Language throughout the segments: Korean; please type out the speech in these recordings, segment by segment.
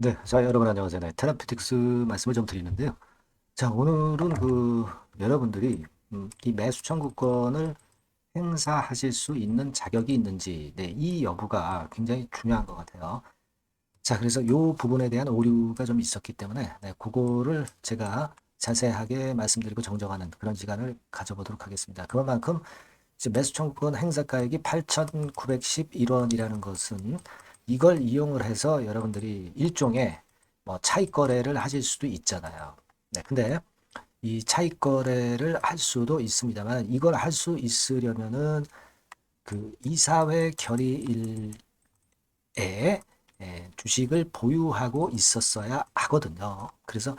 네, 자, 여러분 안녕하세요. 네, 테라피틱스 말씀을 좀 드리는데요. 자, 오늘은 여러분들이 이 매수 청구권을 행사하실 수 있는 자격이 있는지, 네, 이 여부가 굉장히 중요한 것 같아요. 자, 그래서 이 부분에 대한 오류가 좀 있었기 때문에, 네, 그거를 제가 자세하게 말씀드리고 정정하는 그런 시간을 가져보도록 하겠습니다. 그만큼 이제 매수 청구권 행사가액이 8,911원이라는 것은 이걸 이용을 해서 여러분들이 일종의 뭐 차익 거래를 하실 수도 있잖아요. 네, 근데 이 차익 거래를 할 수도 있습니다만 이걸 할 수 있으려면은 그 이사회 결의일에 주식을 보유하고 있었어야 하거든요. 그래서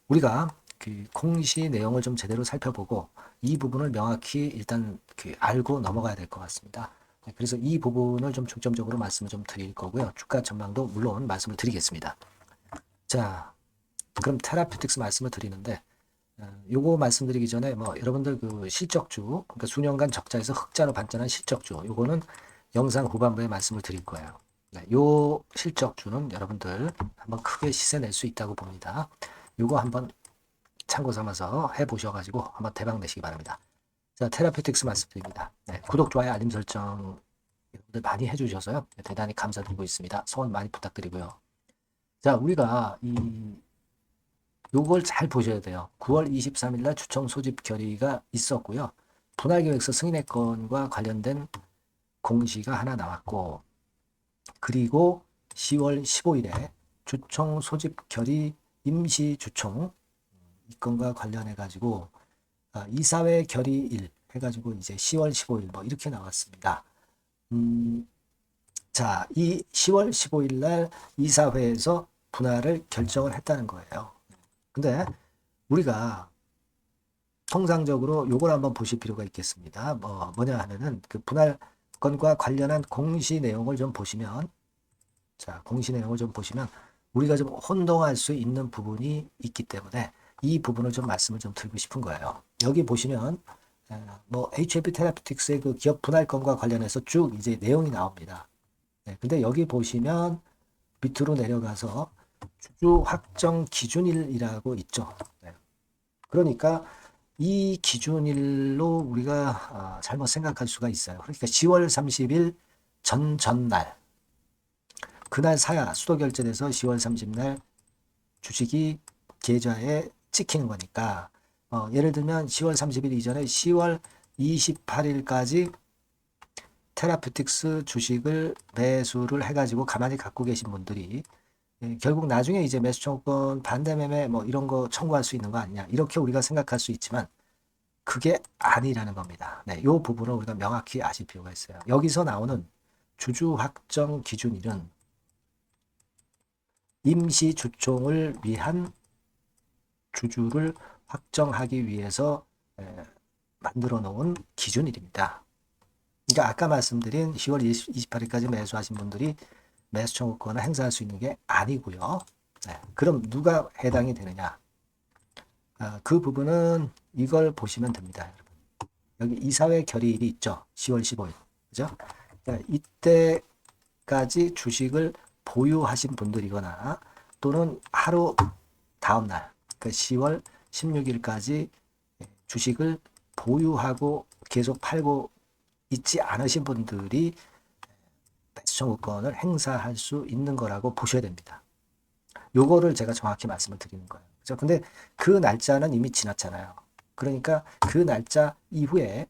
우리가 그 공시 내용을 좀 제대로 살펴보고 이 부분을 명확히 일단 알고 넘어가야 될 것 같습니다. 네, 그래서 이 부분을 좀 중점적으로 말씀을 좀 드릴 거고요. 주가 전망도 물론 말씀을 드리겠습니다. 자, 그럼 테라피틱스 말씀을 드리는데 요거 말씀드리기 전에 뭐 여러분들 그 실적주, 그러니까 수년간 적자에서 흑자로 반전한 실적주, 요거는 영상 후반부에 말씀을 드릴 거예요. 네, 요 실적주는 여러분들 한번 크게 시세 낼 수 있다고 봅니다. 요거 한번 참고 삼아서 해보셔가지고 한번 대박 내시기 바랍니다. 자, 테라피틱스 말씀드립니다. 네, 구독, 좋아요, 알림 설정 여러분들 많이 해주셔서요. 네, 대단히 감사드리고 있습니다. 소원 많이 부탁드리고요. 자, 우리가 요걸 잘 보셔야 돼요. 9월 23일 날 주총 소집 결의가 있었고요. 분할계획서 승인의 건과 관련된 공시가 하나 나왔고, 그리고 10월 15일에 주총 소집 결의 임시 주총 이 건과 관련해 가지고 이사회 결의일 해가지고 이제 10월 15일 뭐 이렇게 나왔습니다. 자, 이 10월 15일 날 이사회에서 분할을 결정을 했다는 거예요. 근데 우리가 통상적으로 요걸 한번 보실 필요가 있겠습니다. 뭐냐 하면은 그 분할 건과 관련한 공시 내용을 좀 보시면, 자, 공시 내용을 좀 보시면 우리가 좀 혼동할 수 있는 부분이 있기 때문에 이 부분을 좀 말씀을 좀 드리고 싶은 거예요. 여기 보시면 뭐 HLP 테라피틱스의 그 기업 분할건과 관련해서 쭉 이제 내용이 나옵니다. 네, 근데 여기 보시면 밑으로 내려가서 주주 확정 기준일이라고 있죠. 네. 그러니까 이 기준일로 우리가 잘못 생각할 수가 있어요. 그러니까 10월 30일 전날 그날 사야 수도 결제돼서 10월 30일 주식이 계좌에 찍히는 거니까 예를 들면 10월 30일 이전에 10월 28일까지 테라피틱스 주식을 매수를 해가지고 가만히 갖고 계신 분들이 결국 나중에 이제 매수 청구권 반대 매매 뭐 이런 거 청구할 수 있는 거 아니냐 이렇게 우리가 생각할 수 있지만 그게 아니라는 겁니다. 네, 이 부분을 우리가 명확히 아실 필요가 있어요. 여기서 나오는 주주 확정 기준일은 임시 주총을 위한 주주를 확정하기 위해서 만들어 놓은 기준일입니다. 그러니까 아까 말씀드린 10월 28일까지 매수하신 분들이 매수 청구권을 행사할 수 있는 게 아니고요. 네, 그럼 누가 해당이 되느냐? 그 부분은 이걸 보시면 됩니다. 여기 이사회 결의일이 있죠. 10월 15일. 그죠? 그러니까 이때까지 주식을 보유하신 분들이거나 또는 하루 다음 날, 그 10월 16일까지 주식을 보유하고 계속 팔고 있지 않으신 분들이 매수 청구권을 행사할 수 있는 거라고 보셔야 됩니다. 요거를 제가 정확히 말씀을 드리는 거예요. 그죠? 근데 그 날짜는 이미 지났잖아요. 그러니까 그 날짜 이후에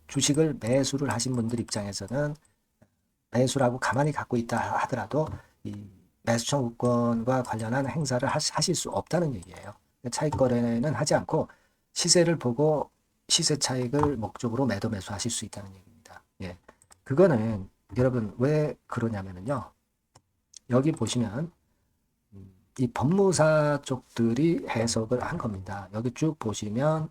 주식을 매수를 하신 분들 입장에서는 매수라고 가만히 갖고 있다 하더라도 이 매수 청구권과 관련한 행사를 하실 수 없다는 얘기예요. 차익 거래는 하지 않고 시세를 보고 시세 차익을 목적으로 매도 매수하실 수 있다는 얘기입니다. 예. 그거는 여러분 왜 그러냐면요. 여기 보시면 이 법무사 쪽들이 해석을 한 겁니다. 여기 쭉 보시면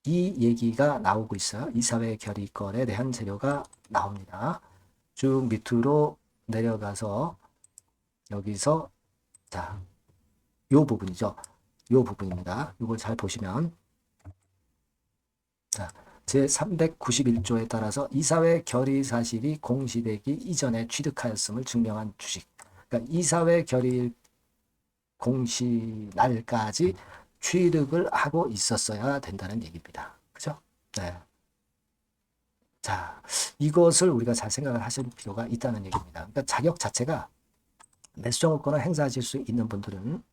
이 얘기가 나오고 있어요. 이사회 결의권에 대한 재료가 나옵니다. 쭉 밑으로 내려가서 여기서 자, 요 부분이죠. 요 부분입니다. 이걸 잘 보시면 자, 제 391조에 따라서 이사회 결의 사실이 공시되기 이전에 취득하였음을 증명한 주식. 그러니까 이사회 결의 공시 날까지 취득을 하고 있었어야 된다는 얘기입니다. 그죠? 네. 자, 이것을 우리가 잘 생각을 하실 필요가 있다는 얘기입니다. 그러니까 자격 자체가 매수 청구권을 행사하실 수 있는 분들은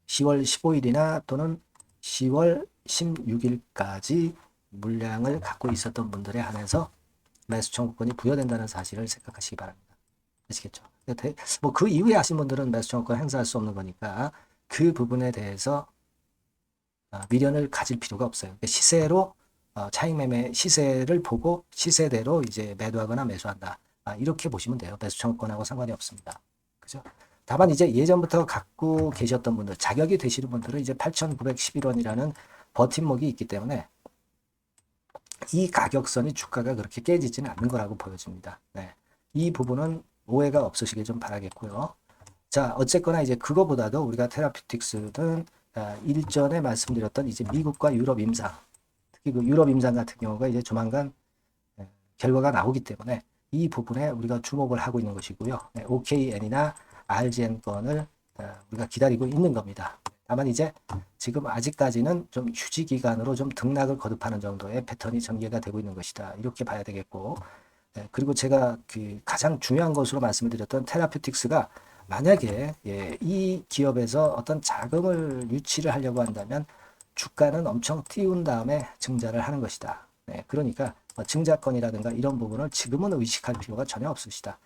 10월 15일이나 또는 10월 16일까지 물량을 갖고 있었던 분들에 한해서 매수 청구권이 부여된다는 사실을 생각하시기 바랍니다. 아시겠죠? 뭐 그 이후에 하신 분들은 매수 청구권 행사할 수 없는 거니까 그 부분에 대해서 미련을 가질 필요가 없어요. 그러니까 시세로 차익 매매 시세를 보고 시세대로 이제 매도하거나 매수한다. 이렇게 보시면 돼요. 매수 청구권하고 상관이 없습니다. 그죠? 다만 이제 예전부터 갖고 계셨던 분들, 자격이 되시는 분들은 이제 8,911원이라는 버팀목이 있기 때문에 이 가격선이 주가가 그렇게 깨지지는 않는 거라고 보여집니다. 네. 이 부분은 오해가 없으시길 좀 바라겠고요. 자, 어쨌거나 이제 그거보다도 우리가 테라피틱스는 일전에 말씀드렸던 이제 미국과 유럽 임상, 특히 그 유럽 임상 같은 경우가 이제 조만간 결과가 나오기 때문에 이 부분에 우리가 주목을 하고 있는 것이고요. 네, OKN이나 RGN 건을 우리가 기다리고 있는 겁니다. 다만 이제 지금 아직까지는 좀 휴지 기간으로 좀 등락을 거듭하는 정도의 패턴이 전개가 되고 있는 것이다. 이렇게 봐야 되겠고, 그리고 제가 그 가장 중요한 것으로 말씀을 드렸던 테라피틱스가 만약에 이 기업에서 어떤 자금을 유치를 하려고 한다면 주가는 엄청 띄운 다음에 증자를 하는 것이다. 네, 그러니까 증자권이라든가 이런 부분을 지금은 의식할 필요가 전혀 없으시다.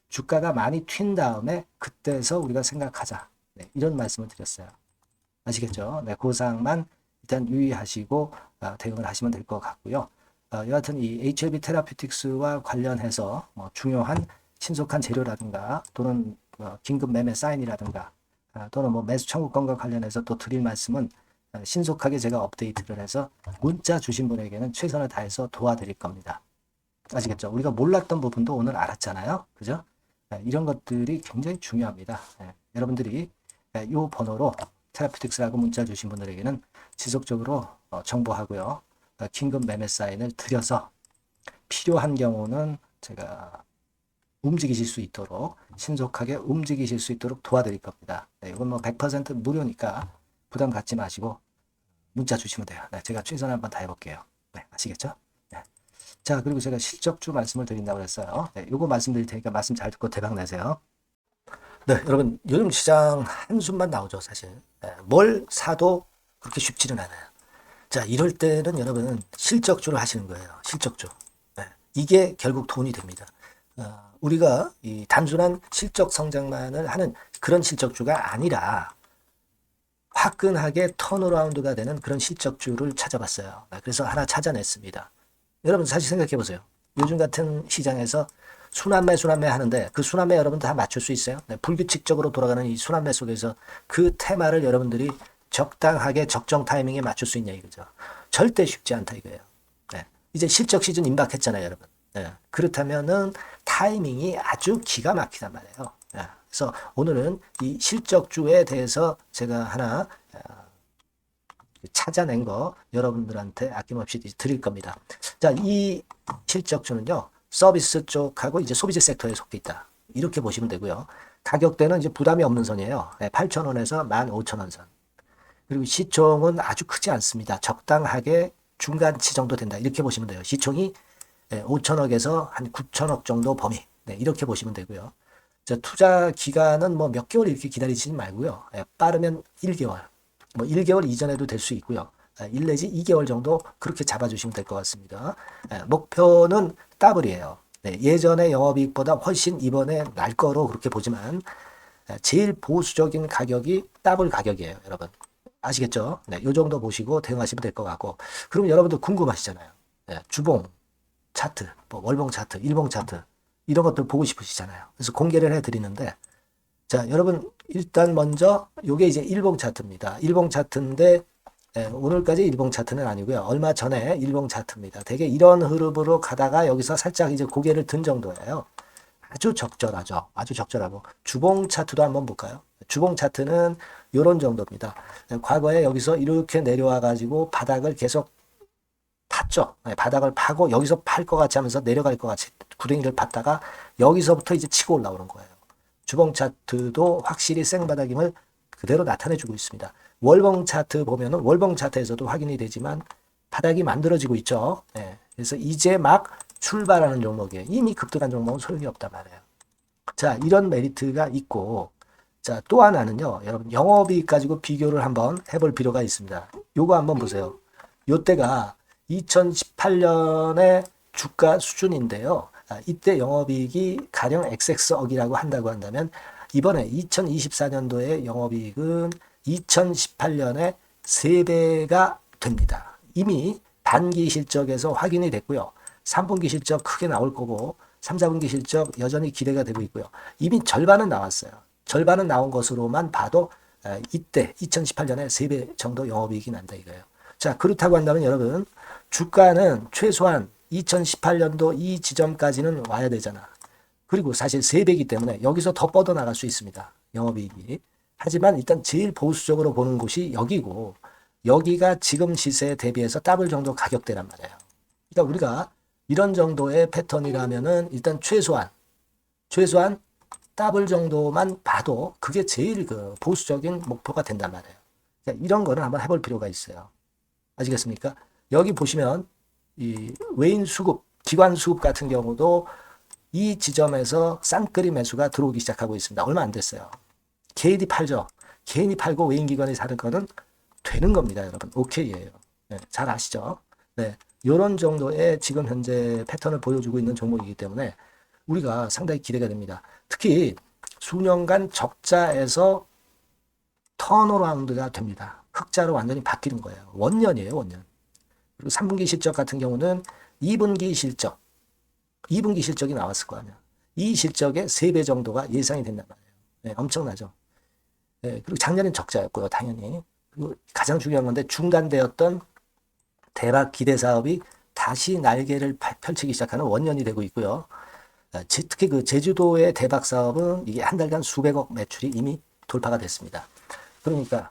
주가가 많이 튄 다음에 그때서 우리가 생각하자. 네, 이런 말씀을 드렸어요. 아시겠죠? 네, 그 사항만 일단 유의하시고 대응을 하시면 될 것 같고요. 여하튼 이 HLB 테라피틱스와 관련해서 중요한 신속한 재료라든가 또는 긴급 매매 사인이라든가 또는 뭐 매수 청구권과 관련해서 또 드릴 말씀은 신속하게 제가 업데이트를 해서 문자 주신 분에게는 최선을 다해서 도와드릴 겁니다. 아시겠죠? 우리가 몰랐던 부분도 오늘 알았잖아요. 그죠? 이런 것들이 굉장히 중요합니다. 여러분들이 이 번호로 테라피틱스라고 문자 주신 분들에게는 지속적으로 정보하고요. 긴급 매매 사인을 드려서 필요한 경우는 제가 움직이실 수 있도록 신속하게 움직이실 수 있도록 도와드릴 겁니다. 이건 뭐 100% 무료니까 부담 갖지 마시고 문자 주시면 돼요. 제가 최선을 한번 다해볼게요. 아시겠죠? 자, 그리고 제가 실적주 말씀을 드린다고 했어요. 요거 말씀드릴 테니까 말씀 잘 듣고 대박 내세요. 네, 여러분 요즘 시장 한숨만 나오죠, 사실. 뭘 사도 그렇게 쉽지는 않아요. 자, 이럴 때는 여러분 실적주를 하시는 거예요. 실적주. 이게 결국 돈이 됩니다. 우리가 이 단순한 실적 성장만을 하는 그런 실적주가 아니라 화끈하게 턴어라운드가 되는 그런 실적주를 찾아봤어요. 그래서 하나 찾아냈습니다. 여러분 사실 생각해 보세요. 요즘 같은 시장에서 순환매 하는데 그 순환매 여러분 다 맞출 수 있어요? 불규칙적으로 돌아가는 이 순환매 속에서 그 테마를 여러분들이 적당하게 적정 타이밍에 맞출 수 있냐 이거죠. 절대 쉽지 않다 이거예요. 이제 실적 시즌 임박했잖아요, 여러분. 그렇다면은 타이밍이 아주 기가 막히단 말이에요. 그래서 오늘은 이 실적주에 대해서 제가 하나 찾아낸 거 여러분들한테 아낌없이 드릴 겁니다. 자, 이 실적주는요, 서비스 쪽하고 이제 소비재 섹터에 속해 있다. 이렇게 보시면 되고요. 가격대는 이제 부담이 없는 선이에요. 8,000원에서 15,000원 선. 그리고 시총은 아주 크지 않습니다. 적당하게 중간치 정도 된다. 이렇게 보시면 돼요. 시총이 5천억에서 한 9천억 정도 범위. 이렇게 보시면 되고요. 자, 투자 기간은 뭐 몇 개월 이렇게 기다리지 말고요. 빠르면 1개월. 뭐 1개월 이전에도 될 수 있고요. 1 내지 2개월 정도 그렇게 잡아주시면 될 것 같습니다. 목표는 더블이에요. 예전의 영업이익보다 훨씬 이번에 날 거로 그렇게 보지만 제일 보수적인 가격이 더블 가격이에요, 여러분. 아시겠죠? 이 정도 보시고 대응하시면 될 것 같고. 그럼 여러분들 궁금하시잖아요. 주봉 차트, 뭐 월봉 차트, 일봉 차트 이런 것들 보고 싶으시잖아요. 그래서 공개를 해드리는데, 자, 여러분 일단 먼저 요게 이제 일봉 차트입니다. 일봉 차트인데 오늘까지 일봉 차트는 아니고요. 얼마 전에 일봉 차트입니다. 되게 이런 흐름으로 가다가 여기서 살짝 이제 고개를 든 정도예요. 아주 적절하죠. 아주 적절하고. 주봉 차트도 한번 볼까요? 주봉 차트는 이런 정도입니다. 과거에 여기서 이렇게 내려와 가지고 바닥을 계속 팠죠. 바닥을 파고 여기서 팔 것 같이 하면서 내려갈 것 같이 구덩이를 팠다가 여기서부터 이제 치고 올라오는 거예요. 주봉 차트도 확실히 생바닥임을 그대로 나타내주고 있습니다. 월봉 차트 보면은 월봉 차트에서도 확인이 되지만 바닥이 만들어지고 있죠. 예, 그래서 이제 막 출발하는 종목이에요. 이미 급등한 종목은 소용이 없단 말이에요. 자, 이런 메리트가 있고, 자, 또 하나는요, 여러분, 영업이익 가지고 비교를 한번 해볼 필요가 있습니다. 요거 한번 보세요. 요때가 2018년의 주가 수준인데요. 이때 영업이익이 가령 XX억이라고 한다면, 이번에 2024년도에 영업이익은 2018년에 3배가 됩니다. 이미 단기 실적에서 확인이 됐고요. 3분기 실적 크게 나올 거고, 3, 4분기 실적 여전히 기대가 되고 있고요. 이미 절반은 나왔어요. 절반은 나온 것으로만 봐도 이때 2018년에 3배 정도 영업이익이 난다 이거예요. 자, 그렇다고 한다면 여러분, 주가는 최소한 2018년도 이 지점까지는 와야 되잖아. 그리고 사실 3배이기 때문에 여기서 더 뻗어나갈 수 있습니다. 영업이익이. 하지만 일단 제일 보수적으로 보는 곳이 여기고, 여기가 지금 시세에 대비해서 더블 정도 가격대란 말이에요. 그러니까 우리가 이런 정도의 패턴이라면은 일단 최소한 더블 정도만 봐도 그게 제일 그 보수적인 목표가 된단 말이에요. 그러니까 이런 거를 한번 해볼 필요가 있어요. 아시겠습니까? 여기 보시면 이 외인 수급, 기관 수급 같은 경우도 이 지점에서 쌍끌이 매수가 들어오기 시작하고 있습니다. 얼마 안 됐어요. 개인이 팔죠. 개인이 팔고 외인 기관이 사는 거는 되는 겁니다, 여러분. 오케이예요. 네, 잘 아시죠? 네, 이런 정도의 지금 현재 패턴을 보여주고 있는 종목이기 때문에 우리가 상당히 기대가 됩니다. 특히 수년간 적자에서 턴어라운드가 됩니다. 흑자로 완전히 바뀌는 거예요. 원년이에요, 원년. 그리고 3분기 실적 같은 경우는 2분기 실적이 나왔을 거 아니야. 이 실적의 3배 정도가 예상이 된단 말이에요. 네, 엄청나죠. 네, 그리고 작년엔 적자였고요, 당연히. 그리고 가장 중요한 건데 중단되었던 대박 기대 사업이 다시 날개를 펼치기 시작하는 원년이 되고 있고요. 특히 그 제주도의 대박 사업은 이게 한 달간 수백억 매출이 이미 돌파가 됐습니다. 그러니까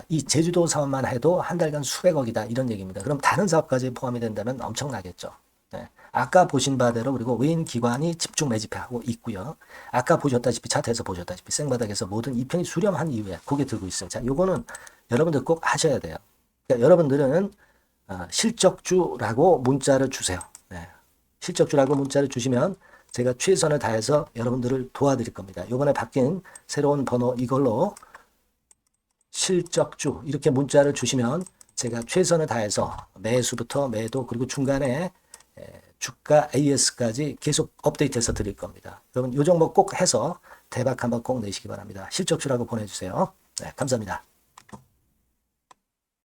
이 제주도 사업만 해도 한 달간 수백억이다 이런 얘기입니다. 그럼 다른 사업까지 포함이 된다면 엄청나겠죠. 네. 아까 보신 바대로 그리고 외인 기관이 집중 매집하고 있고요. 아까 보셨다시피 차트에서 보셨다시피 생바닥에서 모든 이평이 수렴한 이후에 고개 들고 있습니다. 자, 요거는 여러분들 꼭 하셔야 돼요. 그러니까 여러분들은 실적주라고 문자를 주세요. 네. 실적주라고 문자를 주시면 제가 최선을 다해서 여러분들을 도와드릴 겁니다. 이번에 바뀐 새로운 번호 이걸로 실적주 이렇게 문자를 주시면 제가 최선을 다해서 매수부터 매도 그리고 중간에 주가 AS까지 계속 업데이트해서 드릴 겁니다. 여러분 이 종목 꼭 해서 대박 한번 꼭 내시기 바랍니다. 실적주라고 보내주세요. 네, 감사합니다.